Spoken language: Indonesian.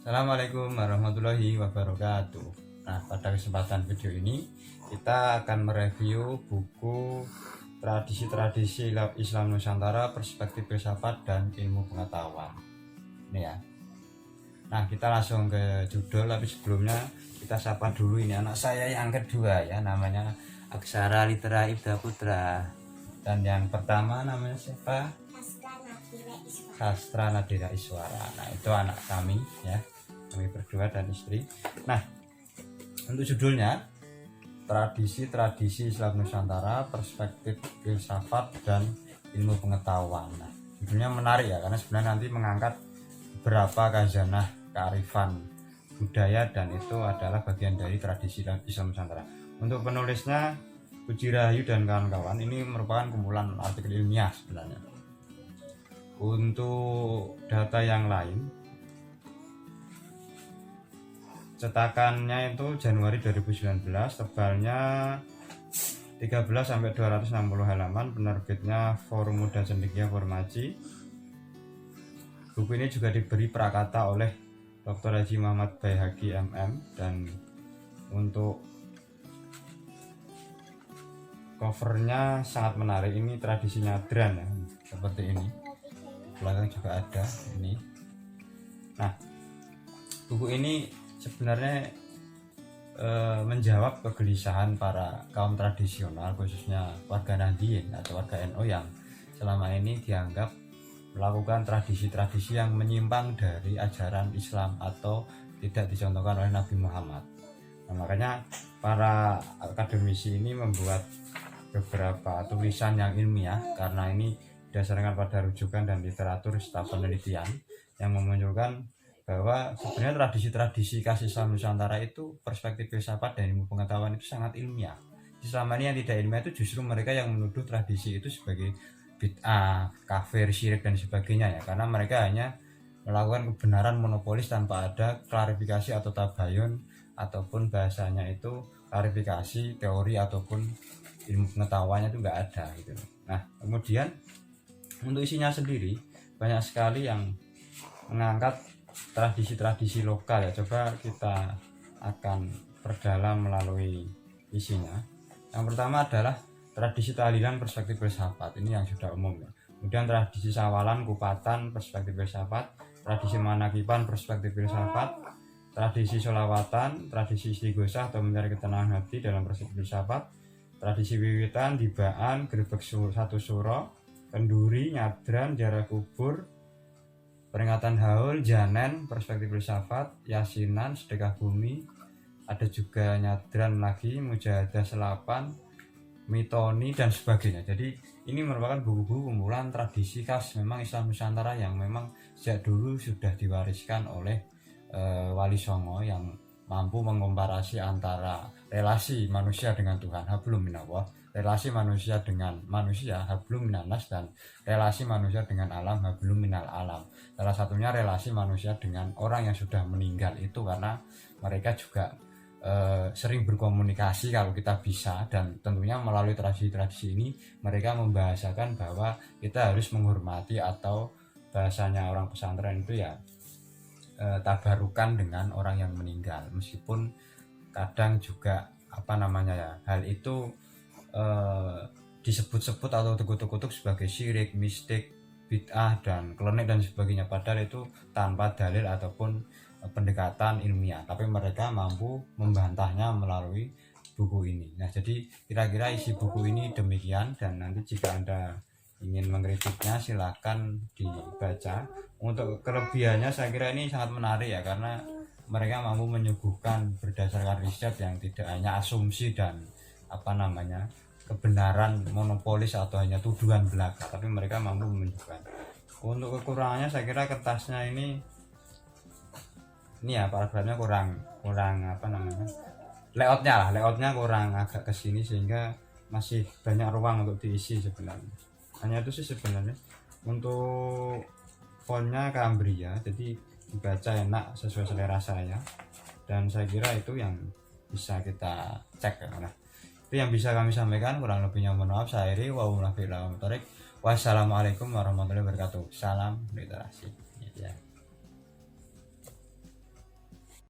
Assalamualaikum warahmatullahi wabarakatuh. Nah, pada kesempatan video ini kita akan mereview buku Tradisi-Tradisi Islam Nusantara, Perspektif Filsafat dan Ilmu Pengetahuan. Ini ya. Nah, kita langsung ke judul, tapi sebelumnya kita sapa dulu ini anak saya yang kedua ya, namanya Aksara Litera Ibda Putra. Dan yang pertama namanya siapa? Sastra Nadira Iswara. Nah, itu anak kami ya, kami berdua dan istri. Nah, untuk judulnya Tradisi-Tradisi Islam Nusantara, Perspektif Filsafat dan Ilmu Pengetahuan. Nah, judulnya menarik ya, karena sebenarnya nanti mengangkat beberapa khazanah kearifan budaya dan itu adalah bagian dari tradisi Islam Nusantara. Untuk penulisnya Puji Rahayu dan kawan-kawan, ini merupakan kumpulan artikel ilmiah sebenarnya. Untuk data yang lain, cetakannya itu Januari 2019, tebalnya 13-260 halaman, penerbitnya Forum Muda Cendekia Formaji. Buku ini juga diberi prakata oleh Dr. Haji Muhammad Baihaqi MM, dan untuk covernya sangat menarik. Ini tradisi nyadran ya, seperti ini. Belakang juga ada ini. Nah, buku ini sebenarnya menjawab kegelisahan para kaum tradisional, khususnya warga Nahdien atau warga NU yang selama ini dianggap melakukan tradisi-tradisi yang menyimpang dari ajaran Islam atau tidak dicontohkan oleh Nabi Muhammad. Nah, makanya para akademisi ini membuat beberapa tulisan yang ilmiah, karena ini berdasarkan pada rujukan dan literatur serta penelitian yang memunculkan bahwa sebenarnya tradisi-tradisi khas Islam Nusantara itu, perspektif filsafat dan ilmu pengetahuan itu sangat ilmiah. Selama ini yang tidak ilmiah itu justru mereka yang menuduh tradisi itu sebagai bid'ah, kafir, syirik dan sebagainya ya, karena mereka hanya melakukan kebenaran monopolis tanpa ada klarifikasi atau tabayun, ataupun bahasanya itu klarifikasi teori ataupun ilmu pengetahuannya itu nggak ada gitu. Nah, kemudian untuk isinya sendiri banyak sekali yang mengangkat tradisi-tradisi lokal ya. Coba kita akan perdalam melalui isinya. Yang pertama adalah tradisi tahlilan perspektif filsafat, ini yang sudah umum ya. Kemudian tradisi sawalan kupatan perspektif filsafat, tradisi manakiban perspektif filsafat, tradisi sholawatan, tradisi istighosah atau mencari ketenangan hati dalam perspektif filsafat, tradisi wiwitan, dibaan, gerbek satu suro, kenduri, nyadran, jarak kubur, peringatan haul, janen, perspektif filsafat, yasinan, sedekah bumi, ada juga nyadran lagi, mujahadah selapan, mitoni dan sebagainya. Jadi ini merupakan buku-buku kumpulan tradisi khas memang Islam Nusantara yang memang sejak dulu sudah diwariskan oleh Wali Songo yang mampu mengkomparasi antara relasi manusia dengan Tuhan, hablum minallah, relasi manusia dengan manusia, hablum minannas, dan relasi manusia dengan alam, hablum minal alam. Salah satunya relasi manusia dengan orang yang sudah meninggal itu karena mereka juga sering berkomunikasi kalau kita bisa, dan tentunya melalui tradisi-tradisi ini mereka membahasakan bahwa kita harus menghormati, atau bahasanya orang pesantren itu ya tabarukan dengan orang yang meninggal, meskipun kadang juga hal itu disebut-sebut atau terkutuk-kutuk sebagai syirik, mistik, bid'ah dan klenik dan sebagainya, padahal itu tanpa dalil ataupun pendekatan ilmiah, tapi mereka mampu membantahnya melalui buku ini. Nah, jadi kira-kira isi buku ini demikian, dan nanti jika Anda ingin mengkritiknya silahkan dibaca. Untuk kelebihannya saya kira ini sangat menarik ya, karena mereka mampu menyuguhkan berdasarkan riset yang tidak hanya asumsi dan kebenaran monopolis atau hanya tuduhan belaka, tapi mereka mampu menunjukkan. Untuk kekurangannya saya kira kertasnya ini ya, paragrafnya kurang layoutnya kurang agak kesini, sehingga masih banyak ruang untuk diisi sebenarnya. Hanya itu sih sebenarnya. Untuk fontnya Cambria, jadi dibaca enak sesuai selera saya, dan saya kira itu yang bisa kita cek. Nah, itu yang bisa kami sampaikan, kurang lebihnya mohon maaf. Saya Iri, wassalamualaikum warahmatullahi wabarakatuh. Salam literasi ya.